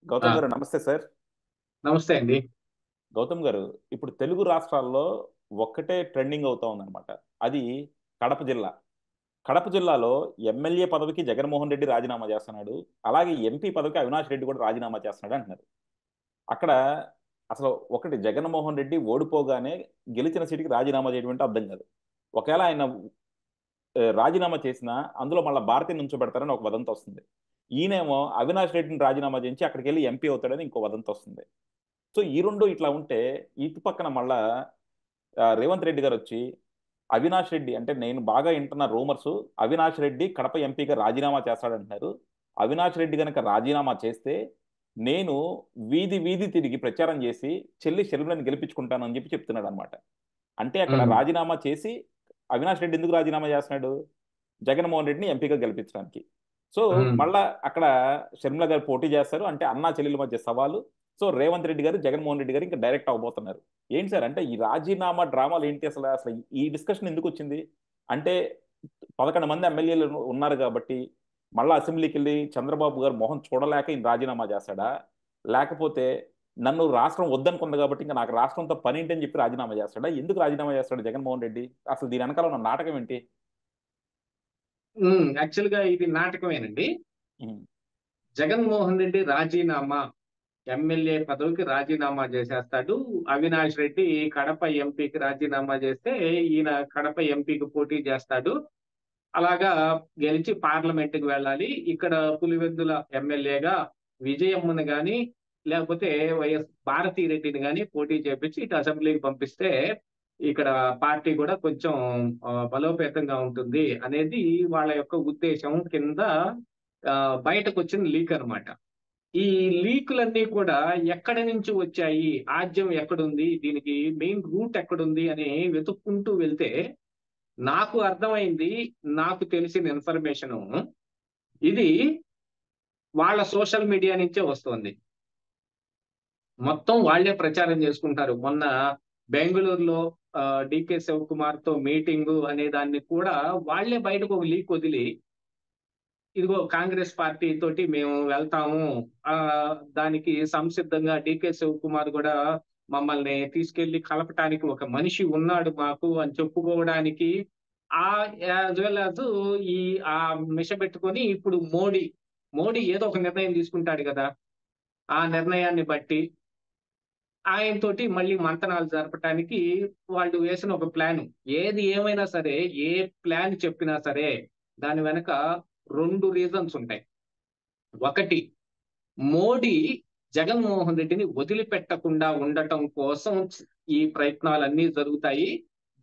గౌతమ్ ఆ! గారు నమస్తే సార్. నమస్తే అండి. గౌతమ్ గారు, ఇప్పుడు తెలుగు రాష్ట్రాల్లో ఒక్కటే ట్రెండింగ్ అవుతా ఉందన్నమాట. అది కడప జిల్లా. కడప జిల్లాలో ఎమ్మెల్యే పదవికి జగన్మోహన్ రెడ్డి రాజీనామా చేస్తున్నాడు. అలాగే ఎంపీ పదవికి అవినాష్ రెడ్డి కూడా రాజీనామా చేస్తున్నాడు అంటున్నారు. అక్కడ అసలు ఒకటి జగన్మోహన్ రెడ్డి ఓడిపోగానే గెలిచిన సీటుకి రాజీనామా చేయడం అంటే అర్థం కాదు. ఒకవేళ ఆయన రాజీనామా చేసినా అందులో మళ్ళీ భారతీయ నుంచోబెడతారని ఒక వదంతి వస్తుంది. ఈయనేమో అవినాష్ రెడ్డిని రాజీనామా చేయించి అక్కడికి వెళ్ళి ఎంపీ అవుతాడని ఇంకో వదంతి వస్తుంది. సో ఈ రెండు ఇట్లా ఉంటే ఇటు పక్కన మళ్ళా రేవంత్ రెడ్డి గారు వచ్చి అవినాష్ రెడ్డి అంటే నేను బాగా వింటున్న రూమర్స్, అవినాష్ రెడ్డి కడప ఎంపీగా రాజీనామా చేస్తాడంటున్నారు. అవినాష్ రెడ్డి గనక రాజీనామా చేస్తే నేను వీధి వీధి తిరిగి ప్రచారం చేసి చెల్లి షర్మిలని గెలిపించుకుంటానని చెప్పి చెప్తున్నాడు అనమాట. అంటే అక్కడ హ్మ్. రాజీనామా చేసి అవినాష్ రెడ్డి ఎందుకు రాజీనామా చేస్తున్నాడు? జగన్మోహన్ రెడ్డిని ఎంపీగా గెలిపించడానికి. సో హ్మ్. మళ్ళా అక్కడ షర్మిల గారు పోటీ చేస్తారు. అంటే అన్నా చెల్లెల మధ్య సవాలు. సో రేవంత్ రెడ్డి గారు జగన్మోహన్ రెడ్డి గారు ఇంకా డైరెక్ట్ అవబోతున్నారు. ఏంటి సార్ అంటే ఈ రాజీనామా డ్రామాలు ఏంటి? అసలు అసలు ఈ డిస్కషన్ ఎందుకు వచ్చింది? అంటే 11 మంది ఎమ్మెల్యేలు ఉన్నారు కాబట్టి మళ్ళా అసెంబ్లీకి వెళ్ళి చంద్రబాబు గారు మొహం చూడలేక ఈయన రాజీనామా చేస్తాడా? లేకపోతే నన్ను రాష్ట్రం వద్దనుకుంది కాబట్టి ఇంకా నాకు రాష్ట్రంతో పని ఏంటని చెప్పి రాజీనామా చేస్తాడా? ఎందుకు రాజీనామా చేస్తాడు జగన్మోహన్ రెడ్డి? అసలు దీని వెనకాల ఉన్న నాటకం ఏంటి? యాక్చువల్‌గా ఇది నాటకమేనండి. ఉమ్, జగన్మోహన్ రెడ్డి రాజీనామా, ఎమ్మెల్యే పదవికి రాజీనామా చేసేస్తాడు. అవినాష్ రెడ్డి కడప ఎంపీకి రాజీనామా చేస్తే, ఈయన కడప ఎంపీకి పోటీ చేస్తాడు. అలాగా గెలిచి పార్లమెంట్‌కి వెళ్ళాలి. ఇక్కడ పులివెందుల ఎమ్మెల్యేగా విజయమ్మని గాని, లేకపోతే వైఎస్ భారతిరెడ్డిని గాని పోటీ చేపించి ఇటు అసెంబ్లీకి పంపిస్తే, ఇక్కడ పార్టీ కూడా కొంచెం బలోపేతంగా ఉంటుంది అనేది వాళ్ళ యొక్క ఉద్దేశం కింద బయటకొచ్చిన లీక్ అన్నమాట. ఈ లీకులన్నీ కూడా ఎక్కడి నుంచి వచ్చాయి? ఆద్యం ఎక్కడుంది? దీనికి మెయిన్ రూట్ ఎక్కడుంది? అని వెతుక్కుంటూ వెళ్తే నాకు అర్థమైంది. నాకు తెలిసిన ఇన్ఫర్మేషను ఇది వాళ్ళ సోషల్ మీడియా నుంచే వస్తోంది. మొత్తం వాళ్ళే ప్రచారం చేసుకుంటారు. మొన్న బెంగుళూరులో డీకే శివకుమార్‌తో మీటింగు అనే దాన్ని కూడా వాళ్ళే బయటకు ఒక లీక్ వదిలి, ఇదిగో కాంగ్రెస్ పార్టీ తోటి మేము వెళ్తాము. దానికి సంసిద్ధంగా డీకే శివకుమార్ గూడా మమ్మల్ని తీసుకెళ్ళి కలపటానికి ఒక మనిషి ఉన్నాడు మాకు అని చెప్పుకోవడానికి యాస్ వెల్ యాస్ ఈ మిషబెట్టుకొని ఇప్పుడు మోడీ ఏదో ఒక నిర్ణయం తీసుకుంటాడు గదా! ఆ నిర్ణయాన్ని బట్టి ఆయనతోటి మళ్ళీ మంతనాలు జరపటానికి వాళ్ళు వేసిన ఒక ప్లాను. ఏది ఏమైనా సరే, ఏ ప్లాన్ చెప్పినా సరే, దాని వెనక 2 రీజన్స్ ఉంటాయి. ఒకటి, మోడీ జగన్మోహన్ రెడ్డిని వదిలిపెట్టకుండా ఉండటం కోసం ఈ ప్రయత్నాలన్నీ జరుగుతాయి.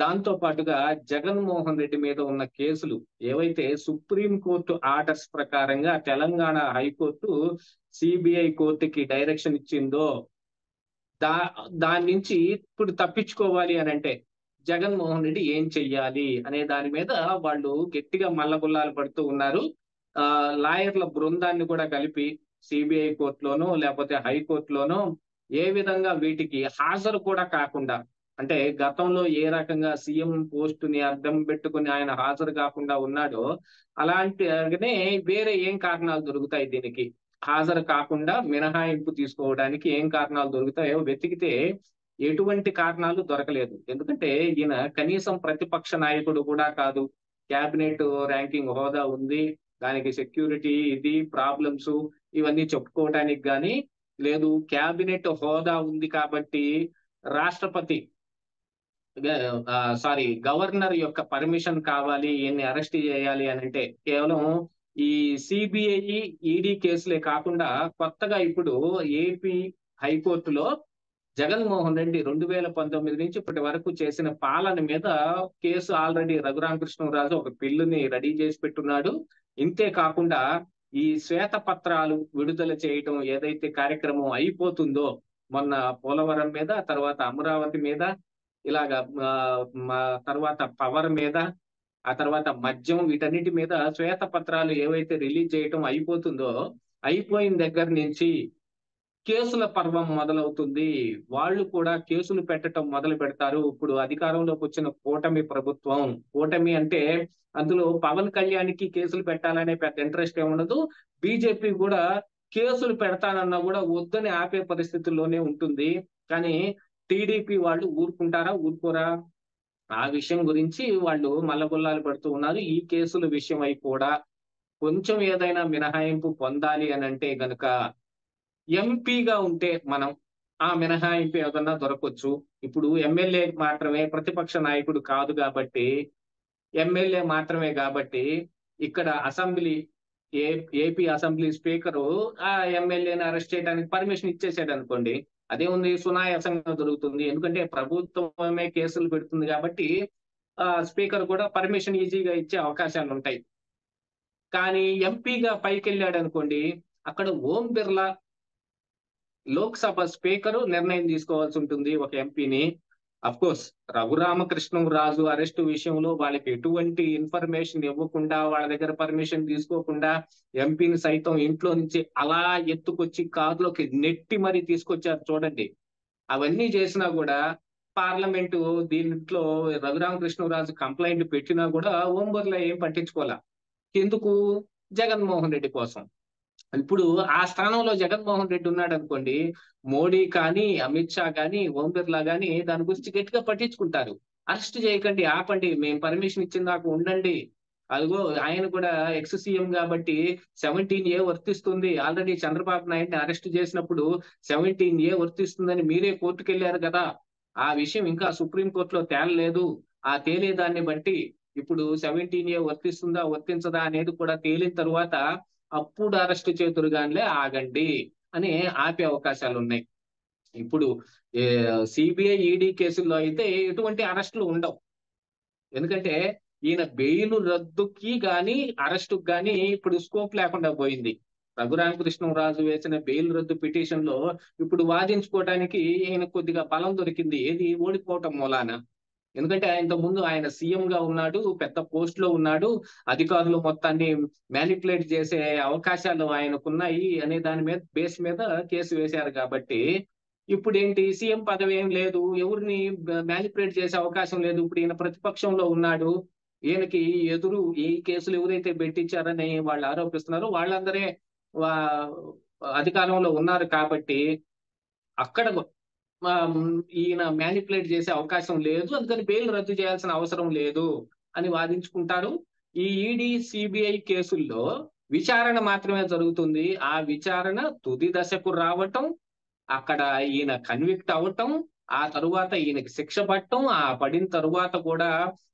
దాంతో పాటుగా జగన్మోహన్ రెడ్డి మీద ఉన్న కేసులు ఏవైతే సుప్రీం కోర్టు ఆర్డర్స్ ప్రకారంగా తెలంగాణ హైకోర్టు సీబీఐ కోర్టుకి డైరెక్షన్ ఇచ్చిందో, దా దాని నుంచి ఇప్పుడు తప్పించుకోవాలి అనంటే, జగన్మోహన్ రెడ్డి ఏం చెయ్యాలి అనే దాని మీద వాళ్ళు గట్టిగా మల్లగుల్లాలు పడుతూ ఉన్నారు. లాయర్ల బృందాన్ని కూడా కలిపి సీబీఐ కోర్టులోనో, లేపోతే హైకోర్టులోనో ఏ విధంగా వీటికి హాజరు కూడా కాకుండా, అంటే గతంలో ఏ రకంగా సీఎం పోస్ట్‌ని అడ్డం పెట్టుకొని ఆయన హాజరు కాకుండా ఉన్నాడో, అలాంటినే వేరే ఏం కారణాలు దొరుకుతాయి దీనికి. హాజరు కాకుండా మినహాయింపు తీసుకోవడానికి ఏం కారణాలు దొరుకుతాయో వెతికితే ఎటువంటి కారణాలు దొరకలేదు. ఎందుకంటే ఈయన కనీసం ప్రతిపక్ష నాయకుడు కూడా కాదు. క్యాబినెట్ ర్యాంకింగ్ హోదా ఉంది. దానికి సెక్యూరిటీ ఇది ప్రాబ్లమ్స్ ఇవన్నీ చెప్పుకోవడానికి గాని లేదు. క్యాబినెట్ హోదా ఉంది కాబట్టి రాష్ట్రపతి గవర్నర్ యొక్క పర్మిషన్ కావాలి. ఈయన్ని అరెస్ట్ చేయాలి అనంటే కేవలం ఈ సీబీఐ, ఈడీ కేసులే కాకుండా కొత్తగా ఇప్పుడు ఏపీ హైకోర్టులో జగన్మోహన్ రెడ్డి 2019 నుంచి ఇప్పటి వరకు చేసిన పాలన మీద కేసు ఆల్రెడీ రఘురామకృష్ణరాజు ఒక బిల్లుని రెడీ చేసి పెట్టున్నాడు. ఇంతే కాకుండా ఈ శ్వేతపత్రాలు విడుదల చేయటం ఏదైతే కార్యక్రమం అయిపోతుందో, మొన్న పోలవరం మీద, తర్వాత అమరావతి మీద, ఇలాగా తర్వాత పవర్ మీద, ఆ తర్వాత మద్యం వీటన్నిటి మీద శ్వేతపత్రాలు ఏవైతే రిలీజ్ చేయటం అయిపోతుందో, అయిపోయిన దగ్గర నుంచి కేసుల పర్వం మొదలవుతుంది. వాళ్ళు కూడా కేసులు పెట్టటం మొదలుపెడతారు. ఇప్పుడు అధికారంలోకొచ్చిన కూటమి ప్రభుత్వం. కూటమి అంటే అందులో పవన్ కళ్యాణ్‌కి కేసులు పెట్టాలనే పెద్ద ఇంట్రెస్ట్ ఏముండదు. బీజేపీ గూడా కేసులు పెడతానన్నా కూడా వద్దని ఆపే పరిస్థితుల్లోనే ఉంటుంది. కానీ టీడీపీ వాళ్ళు ఊరుకుంటారా? ఊరుకోరా? ఆ విషయం గురించి వాళ్ళు మల్లగుల్లాలు పడుతూ ఉన్నారు. ఈ కేసుల విషయమై కూడా కొంచెం ఏదైనా మినహాయింపు పొందాలి అనంటే గనక ఎంపీగా ఉంటే మనం ఆ మినహాయింపు ఏదన్నా దొరకొచ్చు. ఇప్పుడు ఎమ్మెల్యే మాత్రమే, ప్రతిపక్ష నాయకుడు కాదు గాబట్టి, ఎమ్మెల్యే మాత్రమే గాబట్టి, ఇక్కడ అసెంబ్లీ ఏ ఏపీ అసెంబ్లీ స్పీకరు ఆ ఎమ్మెల్యేని అరెస్ట్ చేయడానికి పర్మిషన్ ఇచ్చేసాడనుకోండి. అదేముంది, సునాయాసంగా దొరుకుతుంది. ఎందుకంటే ప్రభుత్వమే కేసులు పెడుతుంది గాబట్టి, స్పీకర్ కూడా పర్మిషన్ ఈజీగా ఇచ్చే అవకాశాలుంటాయి. కానీ ఎంపీగా పైకెళ్ళాడనుకోండి, అక్కడ ఓం బిర్లా లోక్‌సభ స్పీకరు నిర్ణయం తీసుకోవాల్సుంటుంది ఒక ఎంపీని. అఫ్‌కోర్స్ రఘురామకృష్ణంరాజు అరెస్టు విషయంలో వాళ్ళకి ఎటువంటి ఇన్ఫర్మేషన్ ఇవ్వకుండా, వాళ్ళ దగ్గర పర్మిషన్ తీసుకోకుండా ఎంపీని సైతం ఇంట్లో నుంచి అలా ఎత్తుకొచ్చి కారులోకి నెట్టి మరి తీసుకొచ్చారు చూడండి. అవన్నీ చేసినా గూడా పార్లమెంటు దీంట్లో రఘురామకృష్ణంరాజు కంప్లెయింట్ పెట్టినా గూడా ఓం బిర్లా ఏం పట్టించుకోలా. ఎందుకు? జగన్మోహన్ రెడ్డి కోసం. ఇప్పుడు ఆ స్థానంలో జగన్మోహన్ రెడ్డి ఉన్నాడనుకోండి, మోడీ కానీ, అమిత్ షా గాని, ఓం బిర్లా గాని దాని గురించి గట్టిగా పట్టించుకుంటారు. అరెస్ట్ చేయకండి, ఆపండి. మేము పర్మిషన్ ఇచ్చిన దాకా ఉండండి. అదిగో ఆయన కూడా ఎక్స్ సీఎం గాబట్టి 17A వర్తిస్తుంది. ఆల్రెడీ చంద్రబాబు నాయుడిని అరెస్ట్ చేసినప్పుడు 17A వర్తిస్తుందని మీరే కోర్టుకెళ్లారు గదా! ఆ విషయం ఇంకా సుప్రీం కోర్ట్‌లో తేలలేదు. ఆ తేలేదాన్ని బట్టి ఇప్పుడు 17A వర్తిస్తుందా? వర్తించదా? అనేది కూడా తేలిన తరువాత అప్పుడు అరెస్ట్ చేతురుగానిలే ఆగండి అని ఆపే అవకాశాలున్నాయి. ఇప్పుడు సీబీఐ, ఈడీ కేసుల్లో అయితే ఎటువంటి అరెస్టులు ఉండవు. ఎందుకంటే ఈయన బెయిల్ రద్దుకి గాని, అరెస్ట్‌కి గాని ఇప్పుడు స్కోప్ లేకుండా పోయింది. రఘురామకృష్ణంరాజు వేసిన బెయిల్ రద్దు పిటిషన్‌లో ఇప్పుడు వాదించుకోవడానికి ఈయనకు కొద్దిగా బలం దొరికింది. ఏది? ఓడిపోవటం మూలాన. ఎందుకంటే ఇంతకుముందు ఆయన సీఎంగా ఉన్నాడు. పెద్ద పోస్ట్‌లో ఉన్నాడు. అధికారులు మొత్తాన్ని మానిప్యులేట్ చేసే అవకాశాలు ఆయనకున్నాయి అనే దాని మీద బేస్ మీద కేసు వేశారు కాబట్టి, ఇప్పుడేంటి, సీఎం పదవి ఏం లేదు. ఎవరిని మానిప్యులేట్ చేసే అవకాశం లేదు. ఇప్పుడు ఈయన ప్రతిపక్షంలో ఉన్నాడు. ఈయనకి ఎదురు ఈ కేసులు ఎవరైతే పెట్టించారని వాళ్ళు ఆరోపిస్తున్నారో వాళ్ళందరే వా అధికారంలో ఉన్నారు కాబట్టి అక్కడ ఈయన మానిప్యులేట్ చేసే అవకాశం లేదు. అందుకని బెయిల్ రద్దు చేయాల్సిన అవసరం లేదు అని వాదించుకుంటారు. ఈ ఈడీ, సీబీఐ కేసుల్లో విచారణ మాత్రమే జరుగుతుంది. ఆ విచారణ తుది దశకు రావటం, అక్కడ ఈయన కన్విక్ట్ అవ్వటం, ఆ తరువాత ఈయనకి శిక్ష పడటం, ఆ పడిన తరువాత కూడా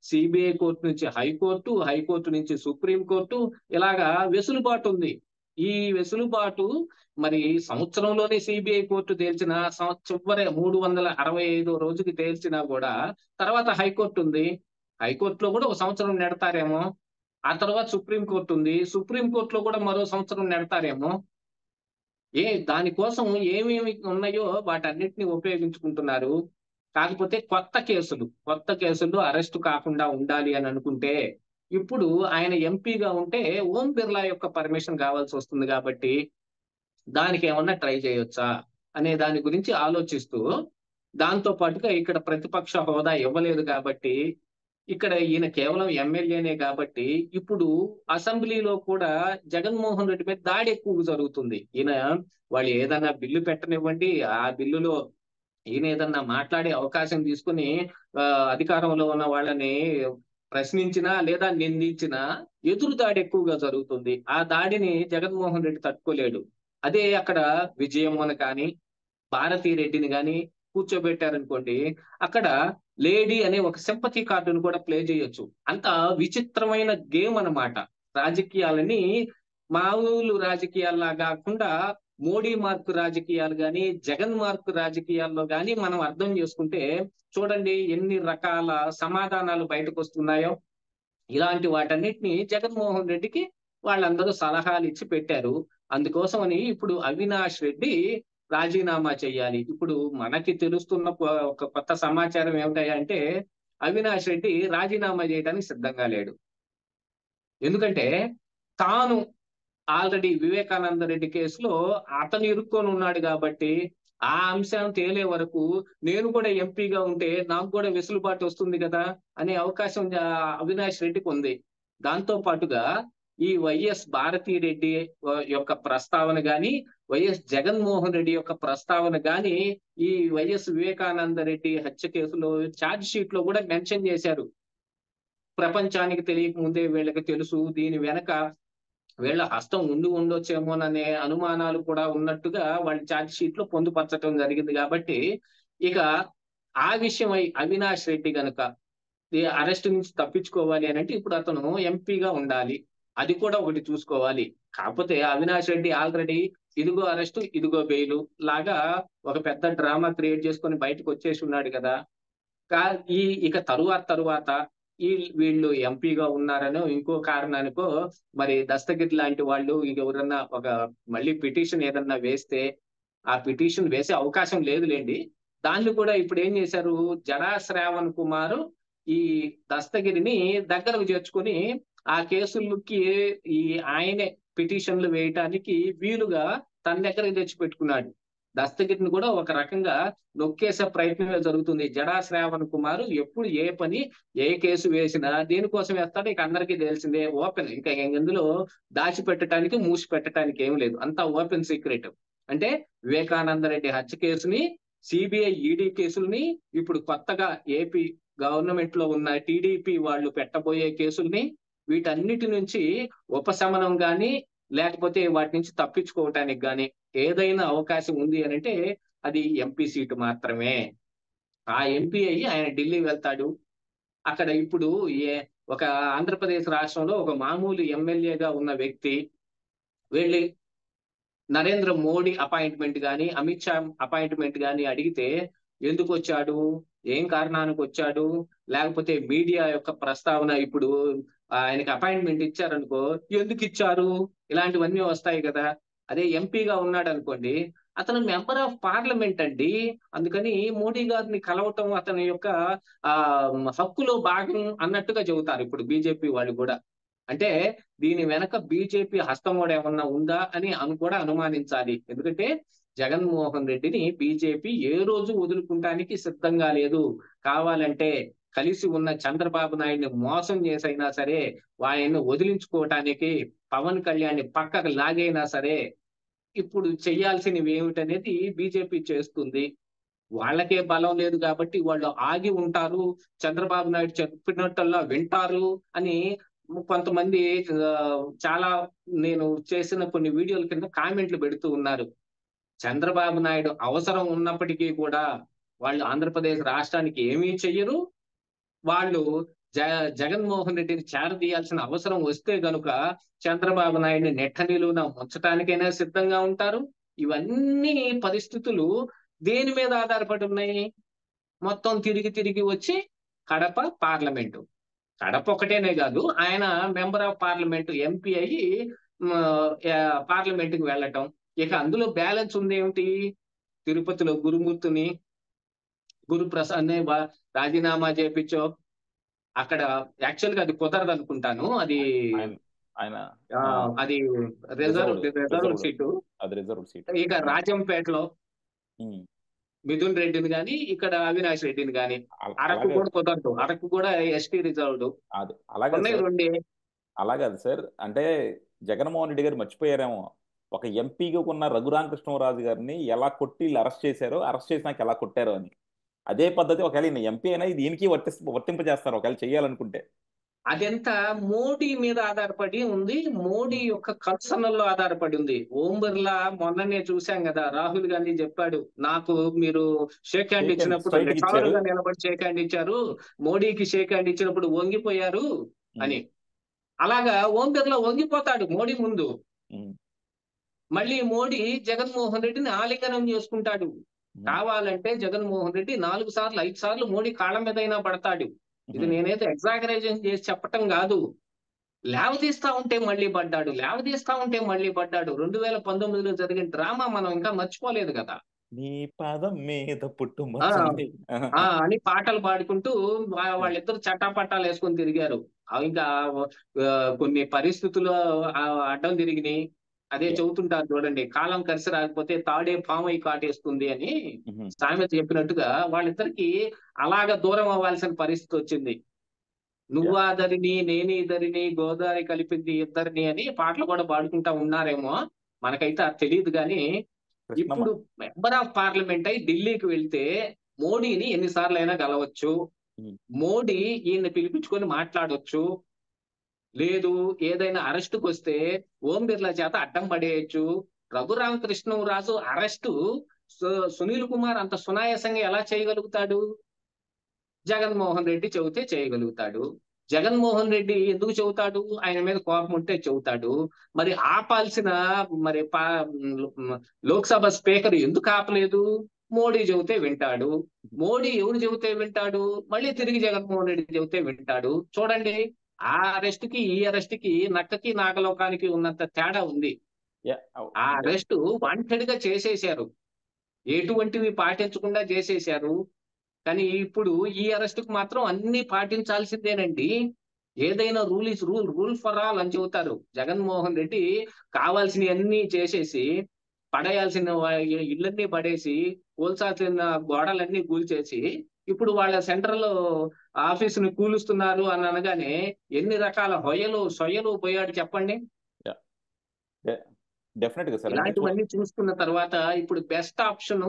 సీబీఐ కోర్టు నుంచి హైకోర్టు, హైకోర్టు నుంచి సుప్రీం కోర్టు, ఇలాగా వెసులుబాటు ఉంది. ఈ వెసులుబాటు మరి సంవత్సరంలోనే సీబీఐ కోర్టు తేల్చిన, చివరి 365 రోజుకి తేల్చినా గూడా తర్వాత హైకోర్టు ఉంది. హైకోర్టులో గూడా ఒక సంవత్సరం నెడతారేమో. ఆ తర్వాత సుప్రీం కోర్ట్ ఉంది. సుప్రీం కోర్ట్‌లో గూడా మరో సంవత్సరం నెడతారేమో. దాని కోసం ఏమేమి ఉన్నాయో వాటన్నిటిని ఉపయోగించుకుంటున్నారు. కాకపోతే కొత్త కేసులు అరెస్టు కాకుండా ఉండాలి అని అనుకుంటే, ఇప్పుడు ఆయన ఎంపీగా ఉంటే ఓం బిర్లా యొక్క పర్మిషన్ కావాల్సొస్తుంది గాబట్టి, దానికేమన్నా ట్రై చేయొచ్చా? అనే దాని గురించి ఆలోచిస్తూ, దాంతో పాటుగా ఇక్కడ ప్రతిపక్ష హోదా ఇవ్వలేదు గాబట్టి, ఇక్కడ ఈయన కేవలం ఎమ్మెల్యేనే గాబట్టి, ఇప్పుడు అసెంబ్లీలో కూడా జగన్మోహన్ రెడ్డి మీద దాడి ఎక్కువగా జరుగుతుంది. వాళ్ళు ఏదన్నా బిల్లు పెట్టనివ్వండి, ఆ బిల్లులో ఈయన ఏదన్నా మాట్లాడే అవకాశం తీసుకొని అధికారంలో ఉన్న వాళ్ళని ప్రశ్నించినా లేదా నిందించినా ఎదురు దాడి ఎక్కువగా జరుగుతుంది. ఆ దాడిని జగన్మోహన్ రెడ్డి తట్టుకోలేడు. అదే అక్కడ విజయమ్మను కానీ, భారతీ రెడ్డిని గాని కూర్చోబెట్టారనుకోండి, అక్కడ లేడీ అనే ఒక సింపథీ కార్డును కూడా ప్లే చేయొచ్చు. అంత విచిత్రమైన గేమ్ అన్నమాట. రాజకీయాలని మామూలు రాజకీయాల్లా గాకుండా మోడీ మార్క్ రాజకీయాలు గాని, జగన్ మార్క్ రాజకీయాల్లో గాని మనం అర్థం చేసుకుంటే చూడండి ఎన్ని రకాల సమాధానాలు బయటకొస్తున్నాయో. ఇలాంటి వాటన్నిటిని జగన్మోహన్ రెడ్డికి వాళ్ళందరూ సలహాలిచ్చి పెట్టారు. అందుకోసమని ఇప్పుడు అవినాష్ రెడ్డి రాజీనామా చేయాలి. ఇప్పుడు మనకి తెలుస్తున్న ఒక కొత్త సమాచారం ఏమిటంటే అవినాష్ రెడ్డి రాజీనామా చేయడానికి సిద్ధంగా లేడు. ఎందుకంటే తాను ఆల్రెడీ వివేకానంద రెడ్డి కేసులో అతను ఇరుక్కొని ఉన్నాడు గాబట్టి, ఆ అంశం తేలే వరకు నేను కూడా ఎంపీగా ఉంటే నాకు కూడా వెసులుబాటు వస్తుంది గదా! అనే అవకాశం అవినాష్ రెడ్డికుంది. దాంతో పాటుగా ఈ వైఎస్ భారతిరెడ్డి యొక్క ప్రస్తావన గాని, వైఎస్ జగన్మోహన్ రెడ్డి యొక్క ప్రస్తావన గాని ఈ వైఎస్ వివేకానంద రెడ్డి హత్య కేసులో ఛార్జ్ షీట్ లో కూడా మెన్షన్ చేశారు. ప్రపంచానికి తెలియక ముందే వీళ్ళకి తెలుసు, దీని వెనక వీళ్ళ హస్తం ఉండొచ్చేమోననే అనుమానాలు కూడా ఉన్నట్టుగా వాళ్ళు ఛార్జ్ షీట్ లో పొందుపరచడం జరిగింది. కాబట్టి ఇక ఆ విషయమై అవినాష్ రెడ్డి గనుక ఈ అరెస్ట్ నుంచి తప్పించుకోవాలి అని అంటే ఇప్పుడు అతను ఎంపీగా ఉండాలి. అది కూడా ఒకటి చూసుకోవాలి. కాకపోతే అవినాష్ రెడ్డి ఆల్రెడీ ఇదిగో అరెస్ట్, ఇదిగో బెయిల్ లాగా ఒక పెద్ద డ్రామా క్రియేట్ చేసుకొని బయటకు వచ్చేసి ఉన్నాడు కదా. కా ఈ ఇక తరువాత వీళ్ళు ఎంపీగా ఉన్నారనో ఇంకో కారణానికో మరి దస్తగిరి లాంటి వాళ్ళు ఎవరన్నా మళ్ళీ పిటిషన్ ఏదన్నా వేస్తే ఆ పిటిషన్ వేసే అవకాశం లేదులేండి. దాన్ని కూడా ఇప్పుడు ఏం చేశారు, జడా శ్రావణ్ కుమార్ ఈ దస్తగిరిని దగ్గరకు చేర్చుకొని ఆ కేసులకి ఈ ఆయనే పిటిషన్లు వేయటానికి వీలుగా తన దగ్గరకు తెచ్చి పెట్టుకున్నాడు. దస్తగిరిని కూడా ఒక రకంగా నొక్కేసే ప్రయత్నమే జరుగుతుంది. జడా శ్రావణ్ కుమార్ ఎప్పుడు ఏ పని ఏ కేసు వేసినా దేనికోసం వేస్తాడో ఇక అందరికీ తెలిసిందే. ఓపెన్, ఇంకా ఇందులో దాచిపెట్టడానికి మూసి పెట్టడానికి ఏం లేదు, అంతా ఓపెన్ సీక్రెట్. అంటే వివేకానంద రెడ్డి హత్య కేసుని, సిబిఐ ఈడీ కేసుల్ని, ఇప్పుడు కొత్తగా ఏపీ గవర్నమెంట్ లో ఉన్న టీడీపీ వాళ్ళు పెట్టబోయే కేసుల్ని, వీటన్నిటి నుంచి ఉపశమనం గాని లేకపోతే వాటి నుంచి తప్పించుకోవటానికి గాని ఏదైనా అవకాశం ఉంది అని అంటే అది ఎంపీ సీటు మాత్రమే. ఆ ఎంపీ అయ్యి ఆయన ఢిల్లీ వెళ్తాడు. అక్కడ ఇప్పుడు ఒక ఆంధ్రప్రదేశ్ రాష్ట్రంలో ఒక మామూలు ఎమ్మెల్యేగా ఉన్న వ్యక్తి వెళ్ళి నరేంద్ర మోడీ అపాయింట్మెంట్ గాని, అమిత్ షా అపాయింట్మెంట్ గాని అడిగితే ఎందుకు వచ్చాడు, ఏం కారణానికి వచ్చాడు, లేకపోతే మీడియా యొక్క ప్రస్తావన ఇప్పుడు ఆయనకి అపాయింట్మెంట్ ఇచ్చారనుకో ఎందుకు ఇచ్చారు, ఇలాంటివన్నీ వస్తాయి కదా. అదే ఎంపీగా ఉన్నాడు అనుకోండి, అతను మెంబర్ ఆఫ్ పార్లమెంట్ అండి, అందుకని మోడీ గారిని కలవటం అతని యొక్క హక్కులో భాగం అన్నట్టుగా చెబుతారు ఇప్పుడు బీజేపీ వాళ్ళు కూడా. అంటే దీని వెనక బీజేపీ హస్తం కూడా ఏమన్నా ఉందా అని కూడా అనుమానించాలి. ఎందుకంటే జగన్మోహన్ రెడ్డిని బీజేపీ ఏ రోజు వదులుకుంటానికి సిద్ధంగా లేదు. కావాలంటే కలిసి ఉన్న చంద్రబాబు నాయుడిని మోసం చేసైనా సరే ఆయన్ని వదిలించుకోవటానికి పవన్ కళ్యాణ్ పక్కకు లాగైనా సరే ఇప్పుడు చెయ్యాల్సినవి ఏమిటనేది బీజేపీ చేస్తుంది. వాళ్ళకే బలం లేదు కాబట్టి వాళ్ళు ఆగి ఉంటారు, చంద్రబాబు నాయుడు చెప్పినట్టల్లా వింటారు అని కొంతమంది చాలా నేను చేసిన కొన్ని వీడియోల కింద కామెంట్లు పెడుతూ ఉన్నారు. చంద్రబాబు నాయుడు అవసరం ఉన్నప్పటికీ కూడా వాళ్ళు ఆంధ్రప్రదేశ్ రాష్ట్రానికి ఏమీ చెయ్యరు. వాళ్ళు జగన్మోహన్ రెడ్డిని చేరదీయాల్సిన అవసరం వస్తే గనుక చంద్రబాబు నాయుడిని నెట్టనిలువున ఉంచడానికైనా సిద్ధంగా ఉంటారు. ఇవన్నీ పరిస్థితులు దేని మీద ఆధారపడి ఉన్నాయి, మొత్తం తిరిగి వచ్చి కడప పార్లమెంటు. కడప ఒకటేనే కాదు, ఆయన మెంబర్ ఆఫ్ పార్లమెంట్ ఎంపీ అయ్యి పార్లమెంట్ కి వెళ్ళటం. ఇక అందులో బ్యాలెన్స్ ఉంది ఏమిటి, తిరుపతిలో గురుమూర్తిని గురుప్రసాద్ రాజీనామా చేయించో, అక్కడ యాక్చువల్ గా అది కుదరదు అనుకుంటాను, అది అది రిజర్వ్ సీటు. ఇక రాజంపేటలో మిథున్ రెడ్డిని గాని, ఇక్కడ అవినాష్ రెడ్డిని గాని, అరకు కూడా కుదరదు, అరకు కూడా ఎస్టీ రిజర్వ్డ్. అలాగే సార్, అంటే జగన్మోహన్ రెడ్డి గారు మర్చిపోయారేమో, ఒక ఎంపీగా ఉన్న రఘురామకృష్ణరాజు గారిని ఎలా కొట్టి అరెస్ట్ చేశారో, అరెస్ట్ చేసినాక ఎలా కొట్టారో అని. అదే పద్ధతి ఒకవేళ ఎంపీ అయినా దీనికి వర్తింపజేస్తారు ఒకవేళ చేయాలనుకుంటే. అదంతా మోడీ మీద ఆధారపడి ఉంది, మోడీ యొక్క కన్సర్న్లో ఆధారపడి ఉంది. ఓం బిర్లా మొన్ననే చూసాం కదా, రాహుల్ గాంధీ చెప్పాడు, నాకు మీరు షేక్ హ్యాండ్ ఇచ్చినప్పుడు నిటారుగా నిలబడి షేక్ హ్యాండ్ ఇచ్చారు, మోడీకి షేక్ హ్యాండ్ ఇచ్చినప్పుడు వంగిపోయారు అని. అలాగా ఓం బిర్లా వంగిపోతాడు మోడీ ముందు, మళ్ళీ మోడీ జగన్మోహన్ రెడ్డిని ఆలింగనం చేసుకుంటాడు. కావాలంటే జగన్మోహన్ రెడ్డి 4 సార్లు 5 సార్లు మోడీ కాళ్ళ మీదైనా పడతాడు. ఇది నేనైతే ఎగ్జాగరేషన్ చేసి చెప్పటం కాదు. లేవదీస్తా ఉంటే మళ్ళీ పడ్డాడు, లేవదీస్తా ఉంటే మళ్ళీ పడ్డాడు. 2019లో జరిగిన డ్రామా మనం ఇంకా మర్చిపోలేదు కదా. నీ పాదం మీద పుట్టు అని పాటలు పాడుకుంటూ వాళ్ళిద్దరు చట్టాపట్టాలు వేసుకొని తిరిగారు. ఇంకా కొన్ని పరిస్థితులు అడ్డం తిరిగినాయి. అదే చెబుతుంటారు చూడండి, కాలం కలిసి రాకపోతే తాడే పామై కాటేస్తుంది అని సామెత చెప్పినట్టుగా వాళ్ళిద్దరికి అలాగా దూరం అవ్వాల్సిన పరిస్థితి వచ్చింది. నువ్వా ధరిని నేనీ ధరిని గోదావరి కలిపింది ఇద్దరిని అని పాటలు కూడా పాడుకుంటా ఉన్నారేమో, మనకైతే అది తెలియదు. కానీ కృష్ణమ్మ. ఇప్పుడు మెంబర్ ఆఫ్ పార్లమెంట్ అయి ఢిల్లీకి వెళ్తే మోడీని ఎన్నిసార్లు అయినా కలవచ్చు. ఉమ్, మోడీ ఈయన్ని పిలిపించుకొని మాట్లాడొచ్చు. లేదు, ఏదైనా అరెస్టుకు వస్తే ఓం బిర్లా చేత అడ్డం పడేయచ్చు. రఘురామకృష్ణరాజు అరెస్టు సునీల్ కుమార్ అంత సునాయాసంగా ఎలా చేయగలుగుతాడు? జగన్మోహన్ రెడ్డి చెబితే చేయగలుగుతాడు. జగన్మోహన్ రెడ్డి ఎందుకు చెబుతాడు? ఆయన మీద కోపం ఉంటే చెబుతాడు. మరి ఆపాల్సిన మరి లోక్సభ స్పీకర్ ఎందుకు ఆపలేదు? మోడీ చెబితే వింటాడు. మోడీ ఎవరు చెబితే వింటాడు? మళ్ళీ తిరిగి జగన్మోహన్ రెడ్డి చెబితే వింటాడు. చూడండి, ఆ అరెస్ట్ కి ఈ అరెస్ట్ కి నక్కకి నాగలోకానికి ఉన్నంత తేడా ఉంది. yeah, ఆ అరెస్టు వాంటెడ్ గా చేసేశారు, ఎటువంటివి పాటించకుండా చేసేశారు. కానీ ఇప్పుడు ఈ అరెస్ట్ కు మాత్రం అన్ని పాటించాల్సిందేనండి. ఏదైనా rule is rule, rule for all అని చెబుతారు. జగన్మోహన్ రెడ్డి కావాల్సినవి అన్ని చేసేసి, పడేయాల్సిన ఇళ్ళన్నీ పడేసి, కూల్చాల్సిన గోడలన్నీ కూల్చేసి, ఇప్పుడు వాళ్ళ సెంట్రల్ ఆఫీసుని కూలుస్తున్నారు అని అనగానే ఎన్ని రకాల సొయ్యలు పోయాడు చెప్పండి. డెఫినెట్ గా సార్. అంటే ఇలాంటివన్నీ చూసుకున్న తర్వాత ఇప్పుడు బెస్ట్ ఆప్షన్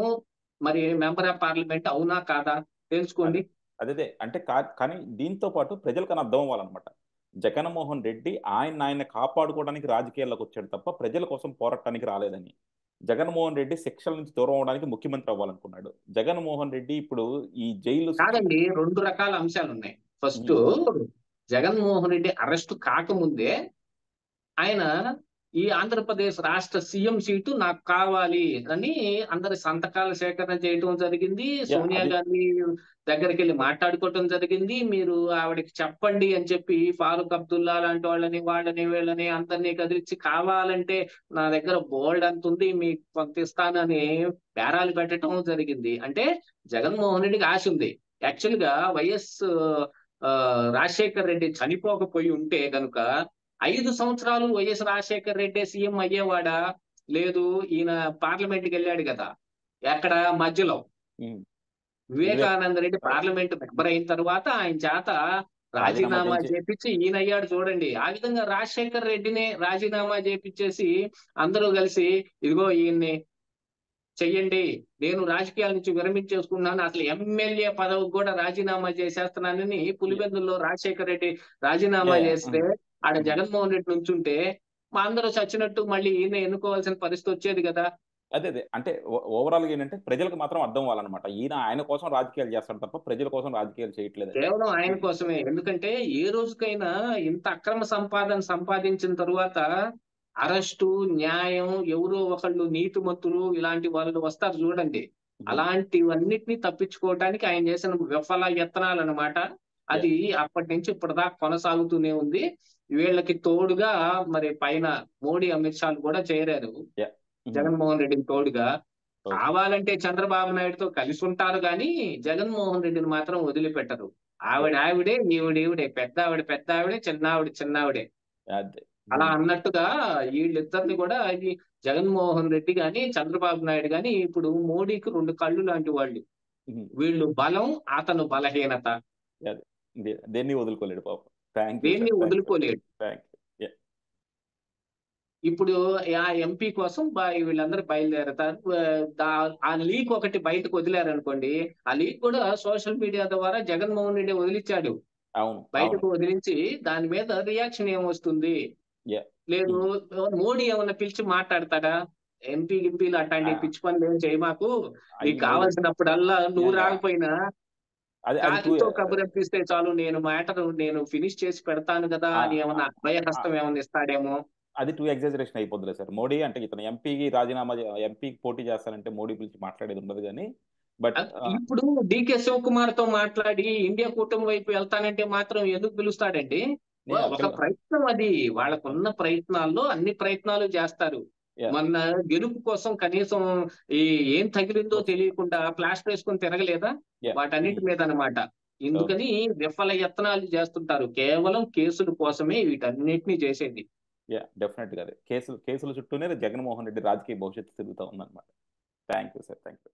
మరి మెంబర్ ఆఫ్ పార్లమెంట్ అవునా కాదా తెలుసుకోండి. అదే అంటే కానీ దీంతో పాటు ప్రజలకు అర్థం అవ్వాలన్నమాట. జగన్మోహన్ రెడ్డి ఆయన కాపాడుకోవడానికి రాజకీయాల్లోకి వచ్చాడు తప్ప ప్రజల కోసం పోరాటానికి రాలేదని. జగన్మోహన్ రెడ్డి శిక్షల నుంచి దూరం అవడానికి ముఖ్యమంత్రి అవ్వాలనుకున్నాడు. జగన్మోహన్ రెడ్డి ఇప్పుడు ఈ జైలు కాదండి, రెండు రకాల అంశాలు ఉన్నాయి. ఫస్ట్, జగన్మోహన్ రెడ్డి అరెస్ట్ కాకముందే ఆయన ఈ ఆంధ్రప్రదేశ్ రాష్ట్ర సీఎం సీటు నాకు కావాలి అని అందరి సంతకాల సేకరణ చేయటం జరిగింది. సోనియా గాంధీ దగ్గరికి వెళ్ళి మాట్లాడుకోవటం జరిగింది. మీరు ఆవిడకి చెప్పండి అని చెప్పి ఫారూక్ అబ్దుల్లా లాంటి వాళ్ళని వీళ్ళని అందరినీ కదిలిచ్చి, కావాలంటే నా దగ్గర బోల్డ్ అంత ఉంది మీకు పంపిస్తానని బేరాలు పెట్టడం జరిగింది. అంటే జగన్మోహన్ రెడ్డికి ఆశ ఉంది. యాక్చువల్ గా రాజశేఖర్ రెడ్డి చనిపోకపోయి ఉంటే గనుక 5 సంవత్సరాలు వైఎస్ రాజశేఖర్ రెడ్డి సీఎం అయ్యేవాడా? లేదు, ఈయన పార్లమెంట్కి వెళ్ళాడు కదా, ఎక్కడ మధ్యలో వివేకానంద రెడ్డి పార్లమెంట్ మెంబర్ అయిన తర్వాత ఆయన చేత రాజీనామా చేపించి ఈయన అయ్యాడు. చూడండి, ఆ విధంగా రాజశేఖర్ రెడ్డిని రాజీనామా చేపించేసి అందరూ కలిసి ఇదిగో ఈయన్ని చెయ్యండి, నేను రాజకీయాల నుంచి విరమించేసుకున్నాను, అసలు ఎమ్మెల్యే పదవికి కూడా రాజీనామా చేసేస్తున్నానని పులివెందుల్లో రాజశేఖర్ రెడ్డి రాజీనామా చేస్తే ఆడ జగన్మోహన్ రెడ్డి నుంచుంటే మా అందరూ చచ్చినట్టు మళ్ళీ ఈయన ఎన్నుకోవాల్సిన పరిస్థితి వచ్చేది కదా. అదే అంటే ఓవరాల్ గా ఏంటంటే ప్రజలకు మాత్రం అర్థం అవ్వాలన్నమాట. ఆయన కోసం రాజకీయాలు చేస్తాడు తప్ప ప్రజల కోసం రాజకీయాలు చేయట్లేదు. కేవలం ఆయన కోసమే. ఎందుకంటే ఏ రోజుకైనా ఇంత అక్రమ సంపాదించిన తరువాత అరెస్టు, న్యాయం, ఎవరో ఒకళ్ళు నీతిమంతులు ఇలాంటి వాళ్ళు వస్తారు చూడండి, అలాంటివన్నిటిని తప్పించుకోవటానికి ఆయన చేసిన విఫల యత్నాలు అన్నమాట. అది అప్పటి నుంచి ఇప్పటిదాకా కొనసాగుతూనే ఉంది. వీళ్ళకి తోడుగా మరి పైన మోడీ, అమిత్ షాలు కూడా చేరారు జగన్మోహన్ రెడ్డికి తోడుగా. కావాలంటే చంద్రబాబు నాయుడుతో కలిసి ఉంటారు కానీ జగన్మోహన్ రెడ్డిని మాత్రం వదిలిపెట్టరు. ఆవిడే, ఈవిడే, పెద్ద ఆవిడే, చిన్నావిడే. అలా అన్నట్టుగా వీళ్ళిద్దరిని కూడా జగన్మోహన్ రెడ్డి గాని చంద్రబాబు నాయుడు గాని ఇప్పుడు మోడీకి 2 కళ్ళు లాంటి వాళ్ళు. వీళ్ళు బలం, అతను బలహీనత. దేన్ని వదులుకోలేడు పాపం. దేన్ని వదులుకోలేడు. ఇప్పుడు ఆ ఎంపీ కోసం వీళ్ళందరూ బయలుదేరతారు. ఆ లీక్ ఒకటి బయటకు వదిలారనుకోండి, ఆ లీక్ కూడా సోషల్ మీడియా ద్వారా జగన్మోహన్ రెడ్డి వదిలించాడు. బయటకు వదిలించి దాని మీద రియాక్షన్ ఏమొస్తుంది? లేదు, మోడీ ఏమన్నా పిలిచి మాట్లాడతాడా? ఎంపీలు అట్లాంటి పిచ్చి పనులు ఏం చేయమాకు, నీకు కావాల్సినప్పుడల్లా నువ్వు రాకపోయినా కాకితో కబురెప్పిస్తే చాలు, నేను ఫినిష్ చేసి పెడతాను కదా అని ఏమన్నా అభయహస్తం ఏమన్నా ఇస్తాడేమో. అది 2 ఎగ్జాజరేషన్ అయిపోద్దులే సార్. మోడీ అంటే ఇతను ఎంపీకి పోటీ చేస్తానంటే మోడీ పిలిచి మాట్లాడేది ఉండదు కానీ. బట్ ఇప్పుడు డికే శివకుమార్ తో మాట్లాడి ఇండియా కూటమి వైపు వెళ్తానంటే మాత్రం ఎందుకు పిలుస్తాడండి? ఒక ప్రయత్నం అది. వాళ్ళకున్న ప్రయత్నాల్లో అన్ని ప్రయత్నాలు చేస్తారు. మొన్న గెలుపు కోసం కనీసం ఏం తగిలిందో తెలియకుండా ప్లాస్టర్ వేసుకొని తిరగలేదా? వాటన్నిటి మీద అన్నమాట. ఎందుకని విఫల యత్నాలు చేస్తుంటారు. కేవలం కేసుల కోసమే వీటన్నిటిని చేసేది. డెఫినెట్ గా కేసుల చుట్టూనే జగన్మోహన్ రెడ్డి రాజకీయ భవిష్యత్తు తిరుగుతూ ఉందన్నమాట. Thank you sir. Thank you.